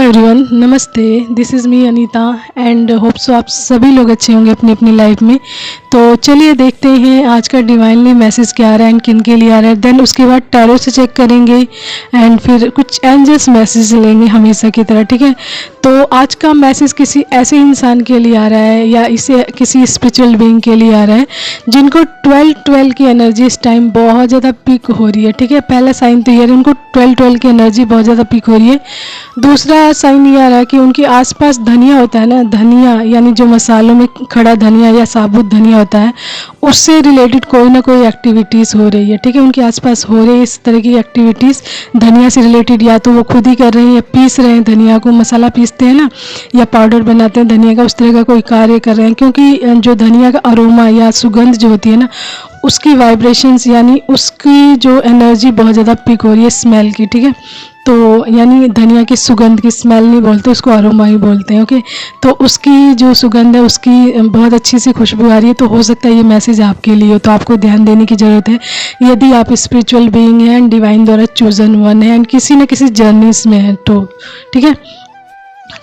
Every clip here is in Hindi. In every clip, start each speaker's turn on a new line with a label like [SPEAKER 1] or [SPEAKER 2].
[SPEAKER 1] एवरीवन, नमस्ते। This is me Anita and hope so आप सभी लोग अच्छे होंगे अपनी अपनी लाइफ में। तो चलिए देखते हैं आज का डिवाइनली मैसेज क्या आ रहा है एंड किन के लिए आ रहा है। देन उसके बाद टैरो से चेक करेंगे एंड फिर कुछ एंजल्स मैसेज लेंगे हमेशा की तरह, ठीक है। तो आज का मैसेज किसी ऐसे इंसान के लिए आ रहा है या इसे किसी स्पिरिचुअल बीइंग के लिए आ रहा है जिनको 12 की एनर्जी इस टाइम बहुत ज़्यादा पीक हो रही है, ठीक है। पहला साइन तो ये है, उनको 12 की एनर्जी बहुत ज़्यादा पीक हो रही है। दूसरा साइन ये आ रहा है कि उनके आसपास धनिया होता है ना, धनिया यानी जो मसालों में खड़ा धनिया या साबुत धनिया होता है, उससे रिलेटेड कोई ना कोई एक्टिविटीज़ हो रही है, ठीक है। उनके आसपास हो रही है इस तरह की एक्टिविटीज़ धनिया से रिलेटेड, या तो वो खुद ही कर रहे हैं या पीस रहे हैं धनिया को, मसाला पीसते हैं ना या पाउडर बनाते हैं धनिया का, उस तरह का कोई कार्य कर रहे हैं। क्योंकि जो धनिया का अरोमा या सुगंध जो होती है ना, उसकी वाइब्रेशंस यानी उसकी जो एनर्जी बहुत ज़्यादा पिक हो रही है स्मेल की, ठीक है। तो यानी धनिया की सुगंध की स्मेल नहीं बोलते, उसको अरोमा ही बोलते हैं, ओके। तो उसकी जो सुगंध है उसकी बहुत अच्छी सी खुशबू आ रही है। तो हो सकता है ये मैसेज आपके लिए हो, तो आपको ध्यान देने की ज़रूरत है यदि आप स्पिरिचुअल बीइंग हैं एंड डिवाइन द्वारा चूजन वन है एंड किसी न किसी जर्नीस में है, तो ठीक है।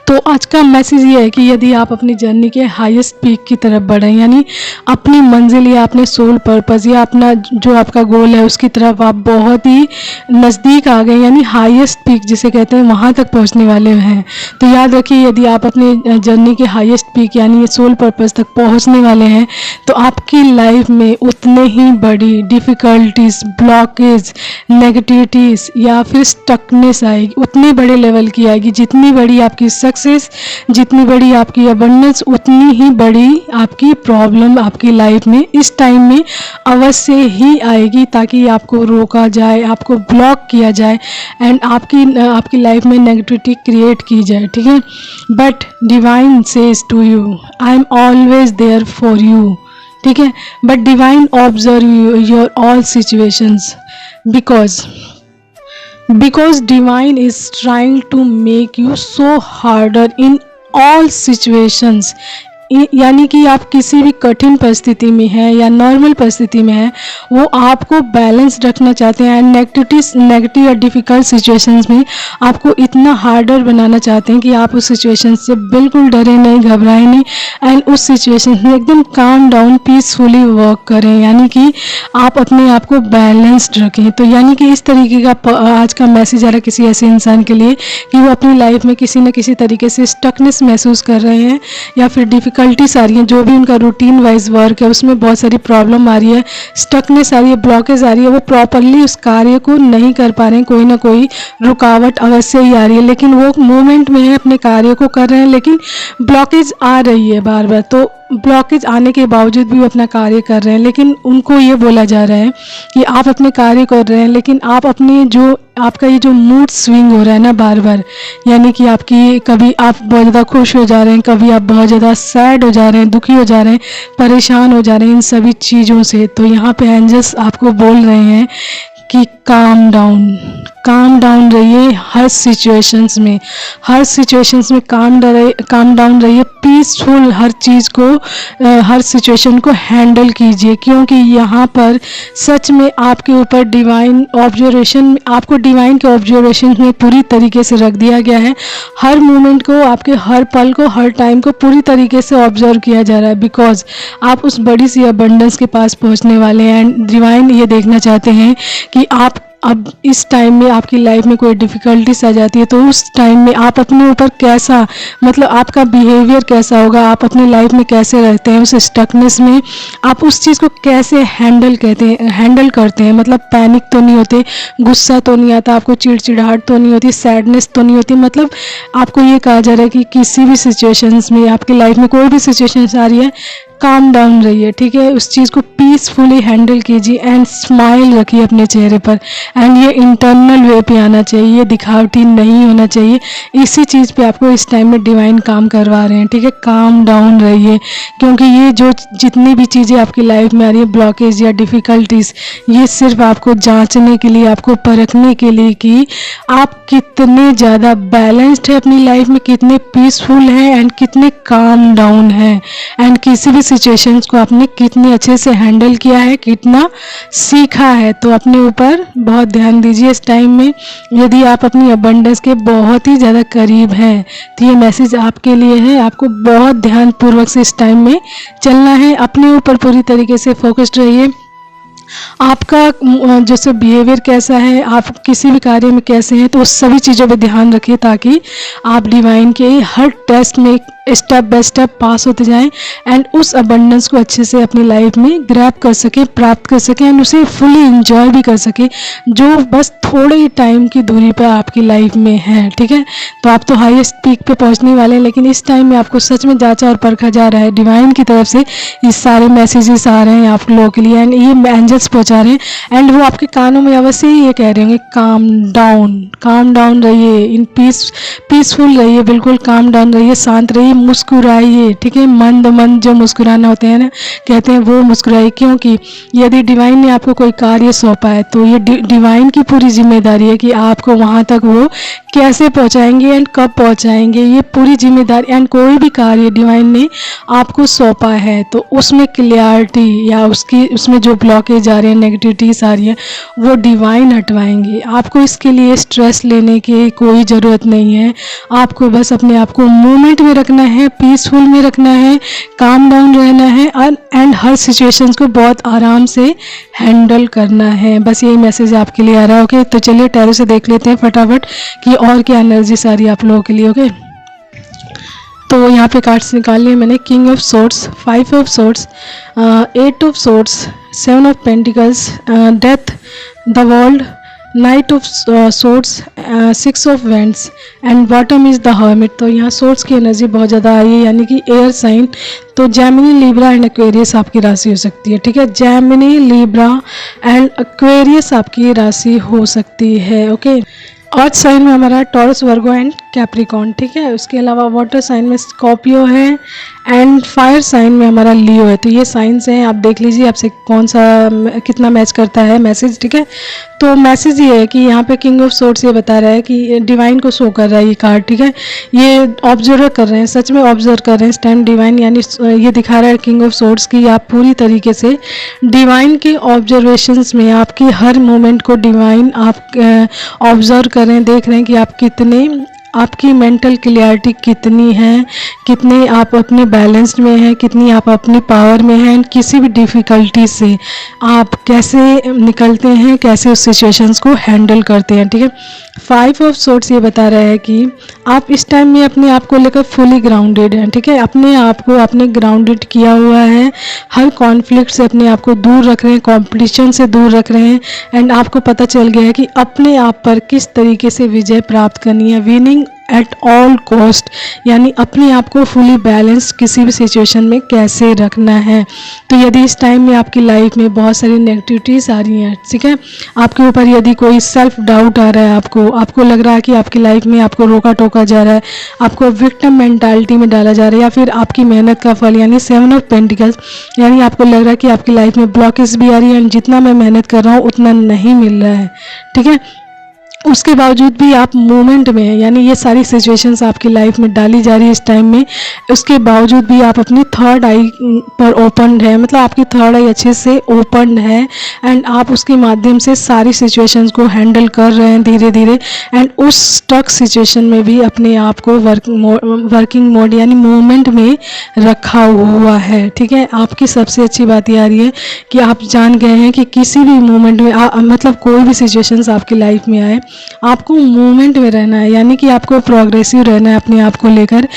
[SPEAKER 1] तो आज का मैसेज ये है कि यदि आप अपनी जर्नी के हाईएस्ट पीक की तरफ बढ़ें, यानी अपनी मंजिल या अपने सोल पर्पस या अपना जो आपका गोल है उसकी तरफ आप बहुत ही नज़दीक आ गए, यानी हाईएस्ट पीक जिसे कहते हैं वहाँ तक पहुँचने वाले हैं। तो याद रखिए, यदि आप अपनी जर्नी के हाईएस्ट पीक यानी सोल पर्पस तक पहुँचने वाले हैं तो आपकी लाइफ में उतने ही बड़ी डिफ़िकल्टीज, ब्लॉकेज, नेगेटिविटीज़ या फिर स्टकनेस आएगी, उतने बड़े लेवल की आएगी। जितनी बड़ी आपकी सक्सेस, जितनी बड़ी आपकी अबंडेंस, उतनी ही बड़ी आपकी प्रॉब्लम आपकी लाइफ में इस टाइम में अवश्य ही आएगी, ताकि आपको रोका जाए, आपको ब्लॉक किया जाए एंड आपकी लाइफ में नेगेटिविटी क्रिएट की जाए, ठीक है। But divine says to you, I am always there for you, ठीक है। But divine observe your all situations because divine is trying to make you so harder in all situations। यानी कि आप किसी भी कठिन परिस्थिति में हैं या नॉर्मल परिस्थिति में हैं, वो आपको बैलेंस रखना चाहते हैं एंड नेगेटिव या डिफ़िकल्ट सिचुएशंस में आपको इतना हार्डर बनाना चाहते हैं कि आप उस सिचुएशन से बिल्कुल डरे नहीं, घबराएं नहीं एंड उस सिचुएशन में एकदम काम डाउन पीसफुली वर्क करें, यानी कि आप अपने आप को बैलेंस्ड रखें। तो यानी कि इस तरीके का आज का मैसेज आ रहा है किसी ऐसे इंसान के लिए कि वो अपनी लाइफ में किसी न किसी तरीके से स्टकनेस महसूस कर रहे हैं या फिर डिफ़िकल्टीज आ रही हैं। जो भी उनका रूटीन वाइज वर्क है उसमें बहुत सारी प्रॉब्लम आ रही है, स्टकनेस आ रही है, ब्लॉकेज आ रही है, वो प्रॉपरली उस कार्य को नहीं कर पा रहे हैं, कोई ना कोई रुकावट अवश्य ही आ रही है, लेकिन वो मूवमेंट में है, अपने कार्य को कर रहे हैं, लेकिन ब्लॉकेज आ रही है बार बार। तो ब्लॉकेज आने के बावजूद भी वो अपना कार्य कर रहे हैं, लेकिन उनको ये बोला जा रहा है कि आप अपने कार्य कर रहे हैं, लेकिन आप अपने जो आपका ये जो मूड स्विंग हो रहा है ना बार बार, यानी कि आपकी कभी आप बहुत ज़्यादा खुश हो जा रहे हैं, कभी आप बहुत ज़्यादा सैड हो जा रहे हैं, दुखी हो जा रहे हैं, परेशान हो जा रहे हैं इन सभी चीज़ों से। तो यहाँ पे एंजल्स आपको बोल रहे हैं कि काम डाउन रहिए हर सिचुएशंस में काम डाउन रहिए, पीसफुल हर चीज़ को, हर सिचुएशन को हैंडल कीजिए। क्योंकि यहाँ पर सच में आपके ऊपर डिवाइन ऑब्जर्वेशन, आपको डिवाइन के ऑब्जर्वेशन में पूरी तरीके से रख दिया गया है। हर मोमेंट को, आपके हर पल को, हर टाइम को पूरी तरीके से ऑब्जर्व किया जा रहा है, बिकॉज आप उस बड़ी सी अबंडेंस के पास पहुँचने वाले हैं एंड डिवाइन ये देखना चाहते हैं कि आप अब इस टाइम में आपकी लाइफ में कोई डिफ़िकल्टीज आ जाती है तो उस टाइम में आप अपने ऊपर कैसा, मतलब आपका बिहेवियर कैसा होगा, आप अपनी लाइफ में कैसे रहते हैं, उस स्टकनेस में आप उस चीज़ को कैसे हैंडल करते हैं। मतलब पैनिक तो नहीं होते, गुस्सा तो नहीं आता आपको, चिड़चिड़ाहट तो नहीं होती, सैडनेस तो नहीं होती। मतलब आपको ये कहा जा रहा है कि किसी भी सिचुएशंस में, आपकी लाइफ में कोई भी सिचुएशंस आ रही है, काम डाउन रहिए, ठीक है। उस चीज़ को पीसफुली हैंडल कीजिए एंड स्माइल रखिए अपने चेहरे पर एंड ये इंटरनल वे पे आना चाहिए, ये दिखावटी नहीं होना चाहिए। इसी चीज़ पे आपको इस टाइम में डिवाइन काम करवा रहे हैं, ठीक है। काम डाउन रहिए, क्योंकि ये जो जितनी भी चीज़ें आपकी लाइफ में आ रही है, ब्लॉकेज या डिफ़िकल्टीज, ये सिर्फ आपको जांचने के लिए, आपको परखने के लिए कि आप कितने ज़्यादा बैलेंस्ड है अपनी लाइफ में, कितने पीसफुल हैं एंड कितने काम डाउन हैं एंड किसी भी सिचुएशंस को आपने कितने अच्छे से हैंडल किया है, कितना सीखा है। तो अपने ऊपर बहुत ध्यान दीजिए इस टाइम में। यदि आप अपनी अबंडेंस के बहुत ही ज़्यादा करीब हैं तो ये मैसेज आपके लिए है। आपको बहुत ध्यानपूर्वक से इस टाइम में चलना है, अपने ऊपर पूरी तरीके से फोकस्ड रहिए। आपका जैसे बिहेवियर कैसा है, आप किसी भी कार्य में कैसे हैं, तो उस सभी चीज़ों पे ध्यान रखिए ताकि आप डिवाइन के हर टेस्ट में स्टेप बाय स्टेप पास होते जाएं एंड उस अबंडेंस को अच्छे से अपनी लाइफ में ग्रैब कर सकें, प्राप्त कर सकें एंड उसे फुली इंजॉय भी कर सकें, जो बस थोड़े ही टाइम की दूरी पर आपकी लाइफ में है। ठीक है, तो आप तो हाईएस्ट पीक पे पहुंचने वाले हैं, लेकिन इस टाइम में आपको सच में जांचा और परखा जा रहा है। डिवाइन की तरफ से ये सारे मैसेजेस आ रहे हैं आप लोगों के लिए एंड ये एंजल्स पहुंचा रहे हैं एंड वो आपके कानों में अवश्य ही ये कह रहे होंगे, काम डाउन रहिए, इन पीसफुल रहिए, बिल्कुल काम डाउन रहिए, शांत रहिए, मुस्कुराइए। ठीक है, मंद जो मुस्कुराना होते हैं ना, कहते हैं वो मुस्कुराइए, क्योंकि यदि डिवाइन ने आपको कोई कार्य सौंपा है तो ये डिवाइन की पूरी जिम्मेदारी है कि आपको वहाँ तक वो कैसे पहुँचाएंगे एंड कब पहुँचाएंगे, ये पूरी जिम्मेदारी। एंड कोई भी कार्य डिवाइन ने आपको सौंपा है तो उसमें क्लियरिटी या उसमें जो ब्लॉकेज आ रहे हैं, नेगेटिविटीज आ रही है, वो डिवाइन हटवाएंगे। आपको इसके लिए स्ट्रेस लेने की कोई ज़रूरत नहीं है। आपको बस अपने आप को मूवमेंट में रखना है, पीसफुल में रखना है, काम डाउन रहना है एंड हर सिचुएशंस को बहुत आराम से हैंडल करना है। बस यही मैसेज आपके लिए आ रहा है। ओके, तो चलिए टैरो से देख लेते हैं फटाफट कि और क्या एनर्जी आ रही है आप लोगों के लिए। ओके, तो यहाँ पे कार्ड्स निकाल लिए मैंने। King of swords, 5 of swords, 8 of swords, 7 of pentacles, death, the world, night of swords, 6 of vents and bottom is the hermit. तो यहाँ सोर्ड्स की एनर्जी बहुत ज़्यादा आई है, यानी कि एयर साइन। तो जेमिनी, लिब्रा एंड एक्वेरियस आपकी राशि हो सकती है। ठीक है, जेमिनी, लिब्रा एंड एक्वेरियस आपकी राशि हो सकती है। ओके, अर्थ साइन में हमारा टॉरस, वर्गो एंड कैप्रिकॉन। ठीक है, उसके अलावा वाटर साइन में स्कॉर्पियो है एंड फायर साइन में हमारा लियो है। तो ये साइंस हैं, आप देख लीजिए आपसे कौन सा कितना मैच करता है मैसेज। ठीक है, तो मैसेज ये है कि यहाँ पे किंग ऑफ सोर्ड्स ये बता रहा है कि डिवाइन को शो कर रहा है ये कार्ड। ठीक है, ये ऑब्जर्व कर रहे हैं, सच में ऑब्जर्व कर रहे हैं इस टाइम डिवाइन, यानी ये दिखा रहा है किंग ऑफ सोर्ड्स की आप पूरी तरीके से डिवाइन के ऑब्जर्वेशंस में, आपकी हर मोमेंट को डिवाइन आप ऑब्जर्व कर रहे हैं, देख रहे हैं कि आप कितने, आपकी मेंटल क्लियरिटी कितनी है, कितने आप अपने बैलेंस्ड में हैं, कितनी आप अपनी पावर में हैं, किसी भी डिफ़िकल्टी से आप कैसे निकलते हैं, कैसे उस सिचुएशंस को हैंडल करते हैं। ठीक है, 5 ऑफ सोर्ड्स ये बता रहा है कि आप इस टाइम में अपने आप को लेकर फुली ग्राउंडेड हैं। ठीक है, अपने आप को आपने ग्राउंडेड किया हुआ है, हर कॉन्फ्लिक्ट से अपने आप को दूर रख रहे हैं, कॉम्पिटिशन से दूर रख रहे हैं एंड आपको पता चल गया है कि अपने आप पर किस तरीके से विजय प्राप्त करनी है, विनिंग एट ऑल कॉस्ट, यानी अपने आप को फुली बैलेंस किसी भी सिचुएशन में कैसे रखना है। तो यदि इस टाइम में आपकी लाइफ में बहुत सारी नेगेटिविटीज़ आ रही हैं, ठीक है, आपके ऊपर यदि कोई सेल्फ डाउट आ रहा है, आपको लग रहा है कि आपकी लाइफ में आपको रोका टोका जा रहा है, आपको विक्टिम मेंटालिटी में डाला जा रहा है, या फिर आपकी मेहनत का फल यानी 7 ऑफ पेंटिकल्स, यानी आपको लग रहा है कि आपकी लाइफ में ब्लॉकेज भी आ रही है एंड जितना मैं मेहनत कर रहा हूँ उतना नहीं मिल रहा है। ठीक है, उसके बावजूद भी आप मोमेंट में हैं, यानी ये सारी सिचुएशंस आपकी लाइफ में डाली जा रही है इस टाइम में, उसके बावजूद भी आप अपनी थर्ड आई पर ओपन है, मतलब आपकी थर्ड आई अच्छे से ओपन है एंड आप उसके माध्यम से सारी सिचुएशंस को हैंडल कर रहे हैं धीरे धीरे एंड उस स्टक सिचुएशन में भी अपने आप को वर्किंग मोड यानी मूवमेंट में रखा हुआ है। ठीक है, आपकी सबसे अच्छी बात ये आ रही है कि आप जान गए हैं कि किसी भी मोमेंट में मतलब कोई भी सिचुएशंस आपकी लाइफ में आए, आपको मूवमेंट में रहना है, यानी कि आपको प्रोग्रेसिव रहना है अपने आप को लेकर,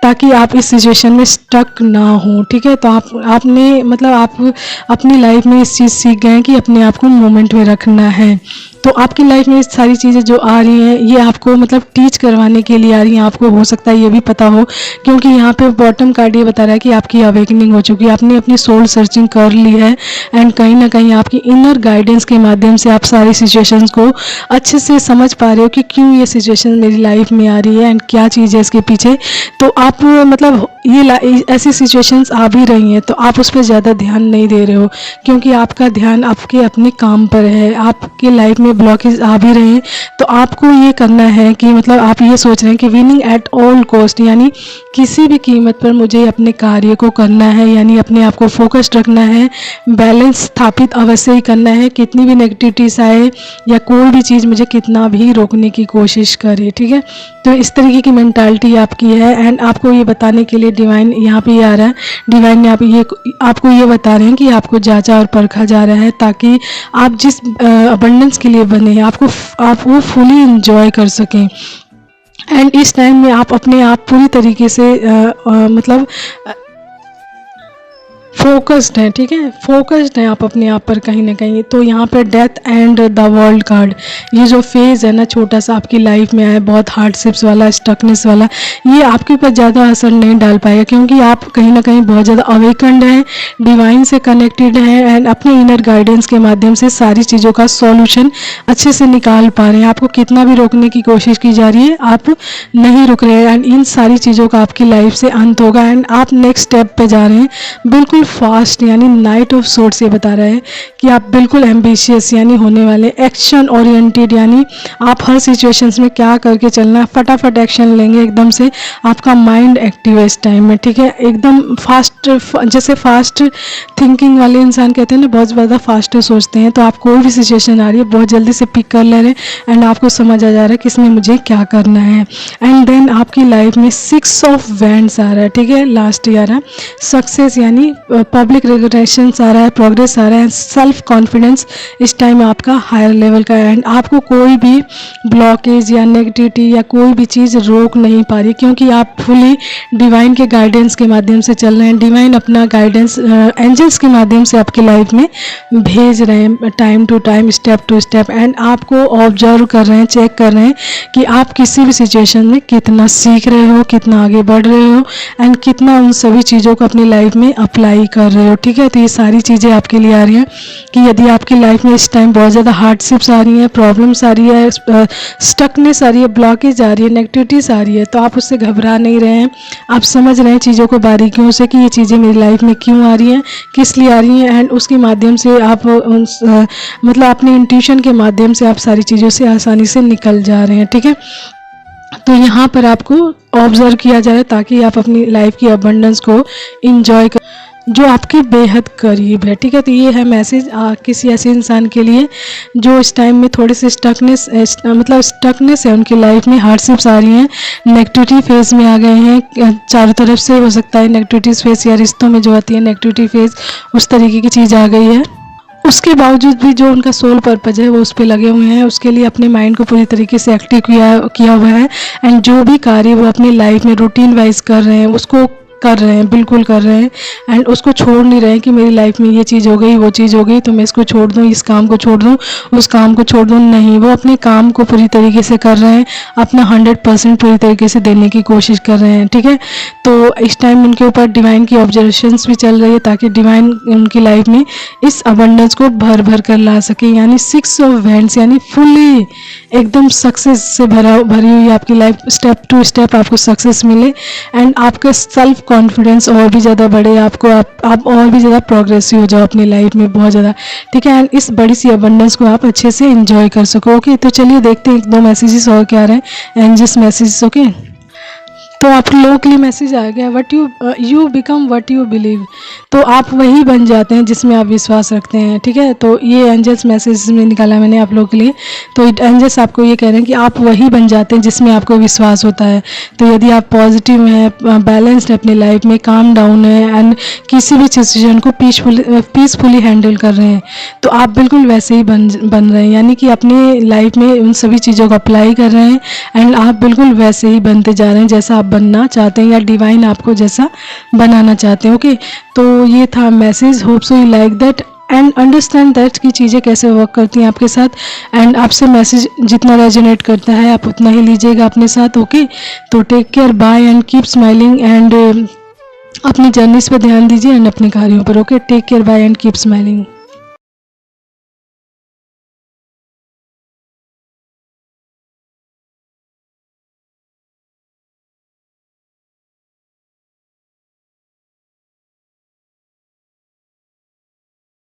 [SPEAKER 1] ताकि आप इस सिचुएशन में स्टक ना हो। ठीक है, तो आपने मतलब आप अपनी लाइफ में इस चीज़ सीख गए हैं कि अपने आप को मूवमेंट में रखना है। तो आपकी लाइफ में सारी चीज़ें जो आ रही हैं ये आपको मतलब टीच करवाने के लिए आ रही हैं, आपको हो सकता है ये भी पता हो, क्योंकि यहाँ पे बॉटम कार्ड ये बता रहा है कि आपकी अवेकनिंग हो चुकी है, आपने अपनी सोल सर्चिंग कर ली है एंड कहीं ना कहीं आपकी इनर गाइडेंस के माध्यम से आप सारी सिचुएशंस को अच्छे से समझ पा रहे हो कि क्यों ये सिचुएशन मेरी लाइफ में आ रही है एंड क्या चीज़ है इसके पीछे। तो आप आप मतलब ये ऐसी सिचुएशंस आ भी रही हैं तो आप उस पर ज़्यादा ध्यान नहीं दे रहे हो, क्योंकि आपका ध्यान आपके अपने काम पर है। आपके लाइफ में ब्लॉकेज आ भी रहे हैं तो आपको ये करना है कि मतलब आप ये सोच रहे हैं कि विनिंग एट ऑल कॉस्ट, यानी किसी भी कीमत पर मुझे अपने कार्य को करना है, यानी अपने आप को फोकस्ड रखना है, बैलेंस स्थापित अवश्य ही करना है, कितनी भी नेगेटिविटीज आए या कोई भी चीज़ मुझे कितना भी रोकने की कोशिश करे, ठीक है। तो इस तरीके की मेंटालिटी आपकी है। एंड आपको ये बताने के लिए डिवाइन यहाँ पे आ रहा है, डिवाइन ने आपको ये बता रहे हैं कि आपको जांचा और परखा जा रहा है, ताकि आप जिस अबंडेंस के लिए बने हैं आप वो फुली इंजॉय कर सकें। एंड इस टाइम में आप अपने आप पूरी तरीके से मतलब फोकस्ड है, ठीक है, फोकस्ड है आप अपने आप पर कहीं ना कहीं। तो यहाँ पर death and the world card, ये जो फेज़ है ना छोटा सा आपकी लाइफ में आया, बहुत हार्डशिप्स वाला, स्टकनेस वाला, ये आपके ऊपर ज़्यादा असर नहीं डाल पाएगा, क्योंकि आप कहीं ना कहीं बहुत ज़्यादा अवेकन्ड हैं, डिवाइन से कनेक्टेड हैं एंड अपने इनर गाइडेंस के माध्यम से सारी चीज़ों का सॉल्यूशन अच्छे से निकाल पा रहे हैं। आपको कितना भी रोकने की कोशिश की जा रही है, आप नहीं रुक रहे हैं एंड इन सारी चीज़ों का आपकी लाइफ से अंत होगा एंड आप नेक्स्ट स्टेप पे जा रहे हैं बिल्कुल फास्ट। यानी नाइट ऑफ सोर्ट्स ये बता रहा है कि आप बिल्कुल एम्बिशियस यानी होने वाले, एक्शन ओरिएंटेड, यानी आप हर सिचुएशंस में क्या करके चलना है, फटाफट एक्शन लेंगे एकदम से। आपका माइंड एक्टिव है इस टाइम में, ठीक है, एकदम फास्ट, जैसे फास्ट थिंकिंग वाले इंसान कहते हैं ना, बहुत ज़्यादा फास्ट सोचते हैं। तो आप कोई भी सिचुएशन आ रही है बहुत जल्दी से पिक कर ले रहे हैं एंड आपको समझ आ जा रहा है कि इसमें मुझे क्या करना है। एंड देन आपकी लाइफ में 6 ऑफ वैंड्स आ रहा है, ठीक है, लास्ट ईयर है, सक्सेस यानी पब्लिक रिकग्निशन आ रहा है, प्रोग्रेस आ रहा है, सेल्फ कॉन्फिडेंस इस टाइम आपका हायर लेवल का है। एंड आपको कोई भी ब्लॉकेज या नेगेटिविटी या कोई भी चीज़ रोक नहीं पा रही, क्योंकि आप फुली डिवाइन के गाइडेंस के माध्यम से चल रहे हैं। डिवाइन अपना गाइडेंस एंजल्स के माध्यम से आपकी लाइफ में भेज रहे हैं time to time, step to step. And आपको ऑब्जर्व कर रहे हैं, चेक कर रहे हैं कि आप किसी भी सिचुएशन में कितना सीख रहे हो, कितना आगे बढ़ रहे हो एंड कितना उन सभी चीज़ों को अपनी लाइफ में अप्लाई कर रहे हो, ठीक है। तो ये सारी चीज़ें आपके लिए आ रही हैं कि यदि आपकी लाइफ में इस टाइम बहुत ज़्यादा हार्डशिप्स आ रही हैं, प्रॉब्लम्स आ रही है, स्टकनेस आ रही है, ब्लॉकेज आ रही है, नेगेटिविटीज आ रही है, तो आप उससे घबरा नहीं रहे हैं। आप समझ रहे हैं चीज़ों को बारीकियों से कि ये चीज़ें मेरी लाइफ में क्यों आ रही हैं, किस लिए आ रही हैं एंड उसके माध्यम से आप मतलब अपने इंट्यूशन के माध्यम से आप सारी चीज़ों से आसानी से निकल जा रहे हैं, ठीक है। तो यहाँ पर आपको ऑब्जर्व किया जाए ताकि आप अपनी लाइफ की अबंडेंस को इंजॉय कर, जो आपके बेहद करीब है, ठीक है। तो ये है मैसेज किसी ऐसे इंसान के लिए जो इस टाइम में थोड़े से स्टकनेस है उनकी लाइफ में, हार्डशिप्स आ रही हैं, नेगेटिविटी फेज में आ गए हैं चारों तरफ से, हो सकता है नेगेटिविटी फेज या रिश्तों में जो आती है नेगेटिविटी फेज, उस तरीके की चीज़ आ गई है। उसके बावजूद भी जो उनका सोल पर्पज है वो उस पर लगे हुए हैं, उसके लिए अपने माइंड को पूरी तरीके से एक्टिव किया हुआ है एंड जो भी कार्य वो अपनी लाइफ में रूटीन वाइज कर रहे हैं उसको कर रहे हैं, बिल्कुल कर रहे हैं एंड उसको छोड़ नहीं रहे हैं कि मेरी लाइफ में ये चीज़ हो गई, वो चीज़ हो गई तो मैं इसको छोड़ दूँ, इस काम को छोड़ दूँ, उस काम को छोड़ दूँ, नहीं, वो अपने काम को पूरी तरीके से कर रहे हैं, अपना 100% पूरी तरीके से देने की कोशिश कर रहे हैं, ठीक है। तो इस टाइम उनके ऊपर डिवाइन की ऑब्जर्वेशंस भी चल रही है ताकि डिवाइन उनकी लाइफ में इस अबंडेंस को भर भर कर ला सके। यानी 6 ऑफ वैंड्स यानी फुली एकदम सक्सेस से भरी हुई आपकी लाइफ, स्टेप टू स्टेप आपको सक्सेस मिले एंड आपका सेल्फ कॉन्फिडेंस और भी ज़्यादा बढ़े, आपको आप और भी ज़्यादा प्रोग्रेसिव हो जाओ अपनी लाइफ में बहुत ज़्यादा, ठीक है। एंड इस बड़ी सी अबंडेंस को आप अच्छे से एंजॉय कर सको, ओके। तो चलिए देखते हैं 1-2 मैसेजेस और क्या आ रहे हैं, एंजल्स मैसेजेस, ओके। तो आप लोगों के लिए मैसेज आ गया, what you become what you believe, तो आप वही बन जाते हैं जिसमें आप विश्वास रखते हैं, ठीक है। तो ये एंजल्स मैसेज में निकाला मैंने आप लोगों के लिए। तो एंजल्स आपको ये कह रहे हैं कि आप वही बन जाते हैं जिसमें आपको विश्वास होता है। तो यदि आप पॉजिटिव हैं, बैलेंस्ड है अपनी लाइफ में, काम डाउन है एंड किसी भी सिचुएशन को पीसफुली हैंडल कर रहे हैं, तो आप बिल्कुल वैसे ही बन रहे हैं, यानी कि अपनी लाइफ में उन सभी चीज़ों को अप्लाई कर रहे हैं एंड आप बिल्कुल वैसे ही बनते जा रहे हैं जैसा आप बनना चाहते हैं या डिवाइन आपको जैसा बनाना चाहते हैं, ओके। तो ये था message, hope so you like that and understand that कि चीज़ें कैसे वर्क करती हैं आपके साथ एंड आपसे मैसेज जितना रेजोनेट करता है आप उतना ही लीजिएगा अपने साथ, ओके। तो take care, bye and keep smiling and अपनी जर्नीज पर ध्यान दीजिए एंड अपने कार्यों पर, okay. Take care, bye and keep smiling.